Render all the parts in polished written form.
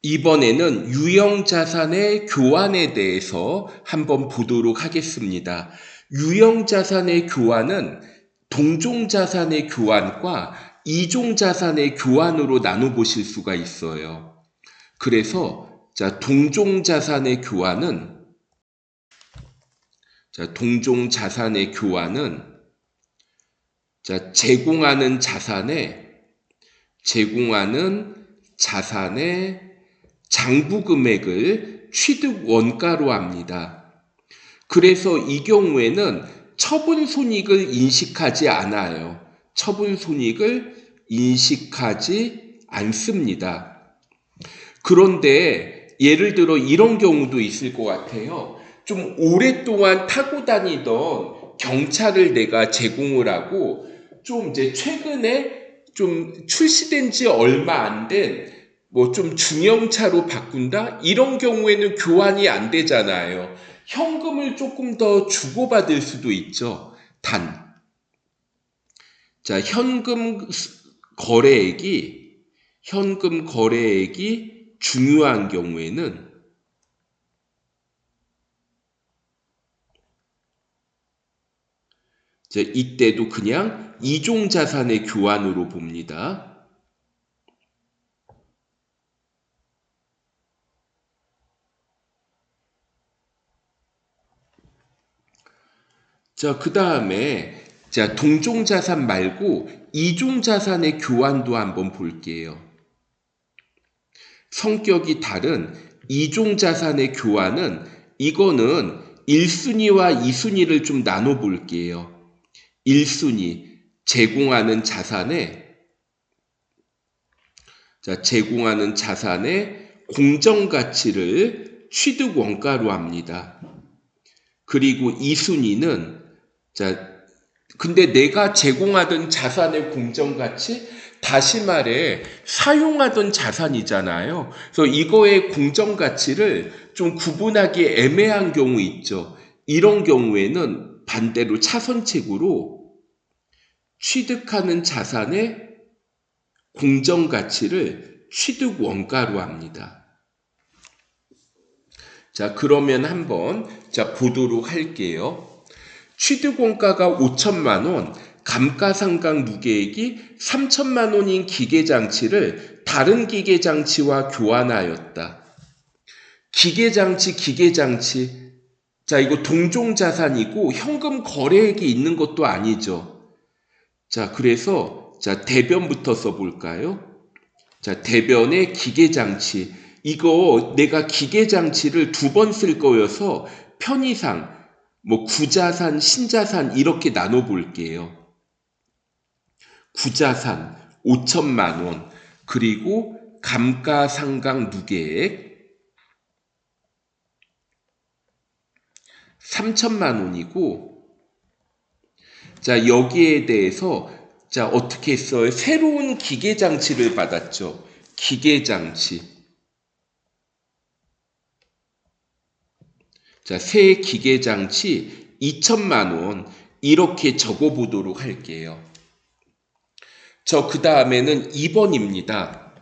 이번에는 유형자산의 교환에 대해서 한번 보도록 하겠습니다. 유형자산의 교환은 동종자산의 교환과 이종자산의 교환으로 나눠보실 수가 있어요. 그래서 동종자산의 교환은 제공하는 자산의 장부 금액을 취득 원가로 합니다. 그래서 이 경우에는 처분 손익을 인식하지 않아요. 처분 손익을 인식하지 않습니다. 그런데 예를 들어 이런 경우도 있을 것 같아요. 좀 오랫동안 타고 다니던 경차를 내가 제공을 하고 좀 이제 최근에 좀 출시된 지 얼마 안 된 뭐 좀 중형차로 바꾼다? 이런 경우에는 교환이 안 되잖아요. 현금을 조금 더 주고받을 수도 있죠. 현금 거래액이 중요한 경우에는 이때도 그냥 이종자산의 교환으로 봅니다. 그 다음에 동종자산 말고 이종자산의 교환도 한번 볼게요. 성격이 다른 이종자산의 교환은 이거는 1순위와 2순위를 좀 나눠 볼게요. 1순위 제공하는 자산의 공정가치를 취득 원가로 합니다. 그리고 2순위는 근데 내가 제공하던 자산의 공정가치, 다시 말해 사용하던 자산이잖아요. 그래서 이거의 공정가치를 좀 구분하기 애매한 경우 있죠. 이런 경우에는 반대로 차선책으로 취득하는 자산의 공정가치를 취득 원가로 합니다. 그러면 한번 보도록 할게요. 취득원가가 5천만 원, 감가상각 누계액이 3천만 원인 기계장치를 다른 기계장치와 교환하였다. 기계장치. 이거 동종자산이고 현금 거래액이 있는 것도 아니죠. 그래서 대변부터 써볼까요? 대변의 기계장치. 이거 내가 기계장치를 2번 쓸 거여서 편의상 구자산, 신자산 이렇게 나눠 볼게요. 구자산 5천만 원, 그리고 감가상각 누계액 3천만 원이고, 여기에 대해서 어떻게 했어요? 새로운 기계장치를 받았죠. 기계장치. 새 기계장치 2천만 원 이렇게 적어보도록 할게요. 그 다음에는 2번입니다.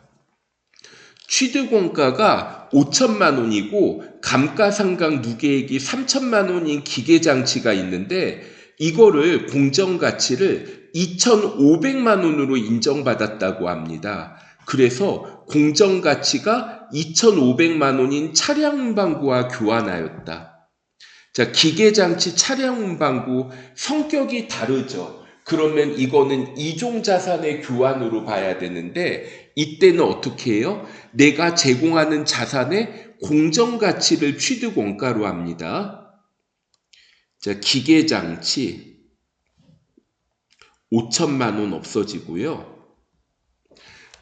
취득원가가 5천만 원이고 감가상각 누계액이 3천만 원인 기계장치가 있는데 이거를 공정가치를 2,500만 원으로 인정받았다고 합니다. 그래서 공정가치가 2,500만 원인 차량운반구와 교환하였다. 기계장치 차량운반구 성격이 다르죠. 그러면 이거는 이종자산의 교환으로 봐야 되는데 이때는 어떻게 해요? 내가 제공하는 자산의 공정가치를 취득 원가로 합니다. 기계장치 5천만 원 없어지고요.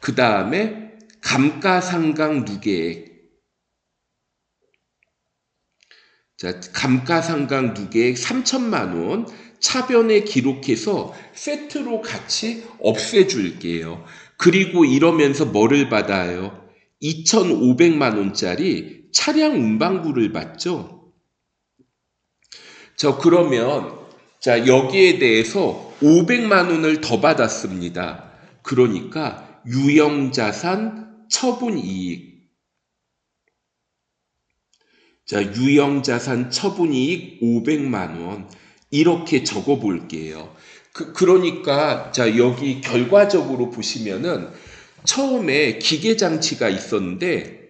그 다음에 감가상각 누계액. 감가상각 누계액 3천만 원 차변에 기록해서 세트로 같이 없애줄게요. 그리고 이러면서 뭐를 받아요? 2,500만 원짜리 차량 운반구를 받죠. 그러면 여기에 대해서 500만 원을 더 받았습니다. 그러니까 유형자산 처분이익 자, 유형자산 처분이익 500만 원 이렇게 적어 볼게요. 그러니까 자, 여기 결과적으로 보시면은 처음에 기계장치가 있었는데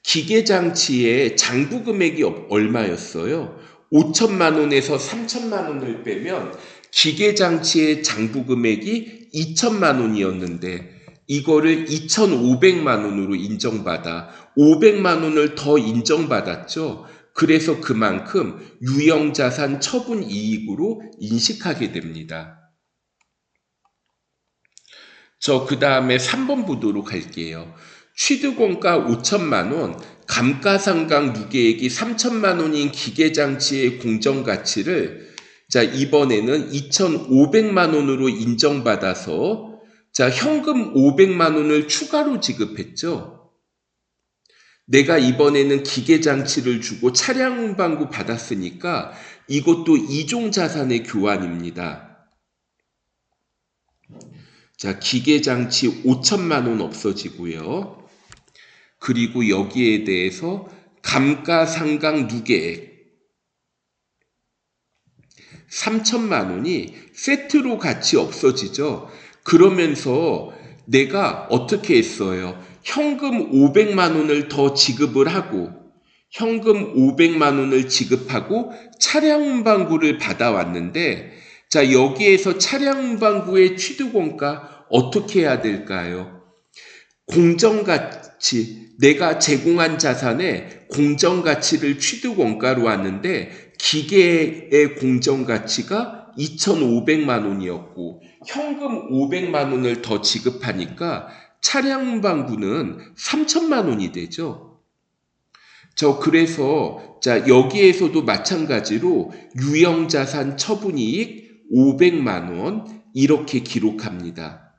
기계장치의 장부 금액이 얼마였어요? 5천만 원에서 3천만 원을 빼면 기계장치의 장부 금액이 2천만 원이었는데 이거를 2,500만 원으로 인정받아 500만 원을 더 인정받았죠. 그래서 그만큼 유형자산 처분 이익으로 인식하게 됩니다. 그 다음에 3번 보도록 할게요. 취득원가 5천만 원, 감가상각 누계액이 3천만 원인 기계장치의 공정가치를 자, 이번에는 2,500만 원으로 인정받아서 자, 현금 500만 원을 추가로 지급했죠. 내가 이번에는 기계장치를 주고 차량 운반구 받았으니까 이것도 이종자산의 교환입니다. 자, 기계장치 5천만 원 없어지고요. 그리고 여기에 대해서 감가상각 누계액 3천만 원이 세트로 같이 없어지죠. 그러면서 내가 어떻게 했어요? 현금 500만 원을 더 지급을 하고 현금 500만 원을 지급하고 차량 운반구를 받아왔는데 자, 여기에서 차량 운반구의 취득원가 어떻게 해야 될까요? 공정가치, 내가 제공한 자산의 공정가치를 취득원가로 왔는데 기계의 공정가치가 2,500만 원이었고 현금 500만 원을 더 지급하니까 차량 운반구는 3천만 원이 되죠. 그래서 자, 여기에서도 마찬가지로 유형자산 처분이익 500만 원 이렇게 기록합니다.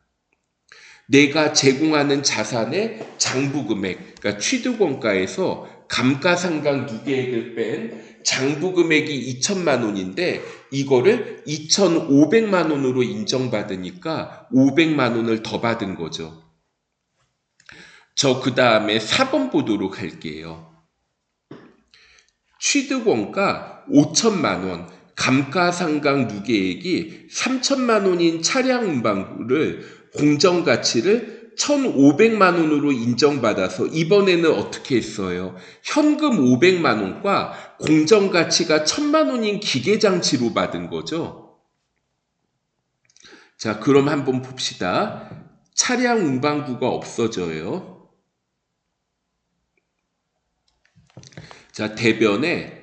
내가 제공하는 자산의 장부금액, 그러니까 취득원가에서 감가상각 누계액을 뺀 장부금액이 2천만 원인데 이거를 2,500만 원으로 인정받으니까 500만 원을 더 받은 거죠. 그 다음에 4번 보도록 할게요. 취득원가 5천만 원, 감가상각 누계액이 3천만 원인 차량 운반구를 공정가치를 1,500만 원으로 인정받아서 이번에는 어떻게 했어요? 현금 500만 원과 공정가치가 1,000만 원인 기계장치로 받은 거죠. 자, 그럼 한번 봅시다. 차량 운반구가 없어져요. 자, 대변에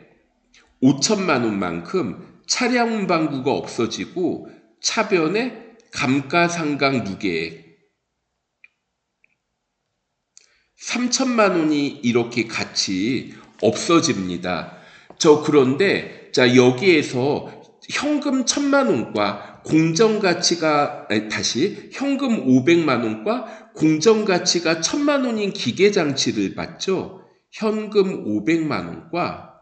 5천만 원만큼 차량 운반구가 없어지고 차변에 감가상각 누계액 3천만 원이 이렇게 같이 없어집니다. 그런데 자, 여기에서 현금 1,000만 원과 공정가치가 다시 현금 500만 원과 공정가치가 1,000만 원인 기계장치를 받죠. 현금 500만 원과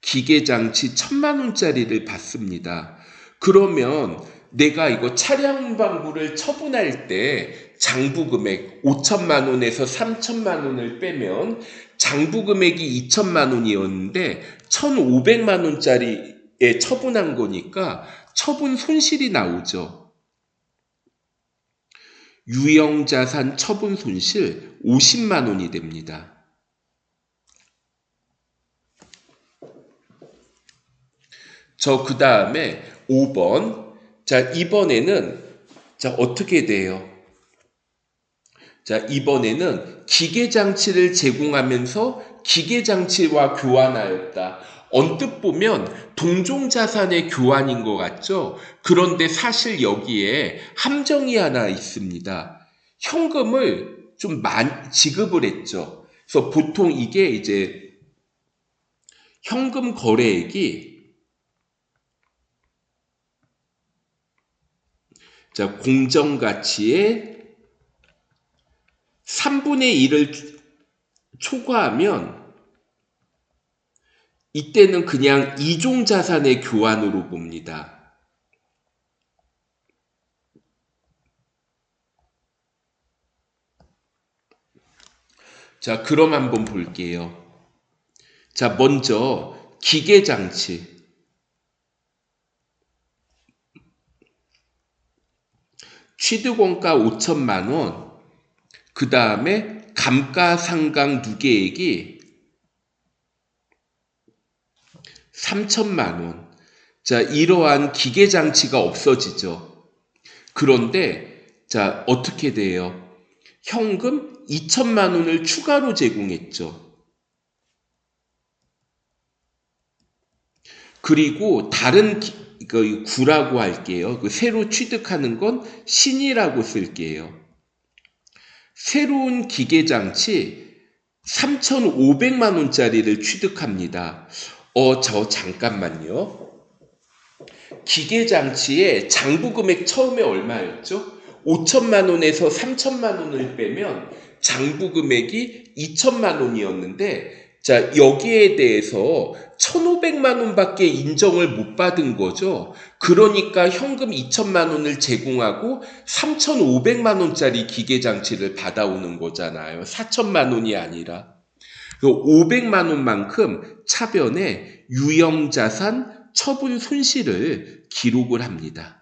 기계장치 1,000만 원짜리를 받습니다. 그러면 내가 이거 차량 운반구를 처분할 때 장부금액 5천만 원에서 3천만 원을 빼면 장부금액이 2천만 원이었는데 1,500만 원짜리에 처분한 거니까 처분 손실이 나오죠. 유형자산 처분 손실 50만 원이 됩니다. 그 다음에 5번. 자, 이번에는 자, 어떻게 돼요? 자, 이번에는 기계장치를 제공하면서 기계장치와 교환하였다. 언뜻 보면 동종자산의 교환인 것 같죠? 그런데 사실 여기에 함정이 하나 있습니다. 현금을 좀 많이 지급을 했죠. 그래서 보통 이게 이제 현금 거래액이 자, 공정가치의 3분의 1을 초과하면 이때는 그냥 이종자산의 교환으로 봅니다. 자, 그럼 한번 볼게요. 자, 먼저 기계장치. 취득원가 5천만 원, 그 다음에 감가상각 누계액이 3천만 원. 자, 이러한 기계장치가 없어지죠. 그런데 자, 어떻게 돼요? 현금 2천만 원을 추가로 제공했죠. 그리고 다른 그 구라고 할게요. 그 새로 취득하는 건 신이라고 쓸게요. 새로운 기계장치 3,500만 원짜리를 취득합니다. 저 잠깐만요. 기계장치의 장부금액 처음에 얼마였죠? 5천만 원에서 3천만 원을 빼면 장부금액이 2천만 원이었는데, 자, 여기에 대해서 1,500만 원밖에 인정을 못 받은 거죠. 그러니까 현금 2천만 원을 제공하고 3,500만 원짜리 기계장치를 받아오는 거잖아요. 4천만 원이 아니라. 그 500만 원만큼 차변에 유형자산 처분 손실을 기록을 합니다.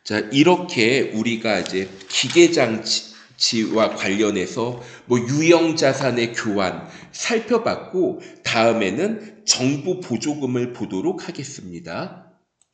자, 이렇게 우리가 이제 기계장치와 관련해서 뭐 유형자산의 교환 살펴봤고, 다음에는 정부 보조금을 보도록 하겠습니다.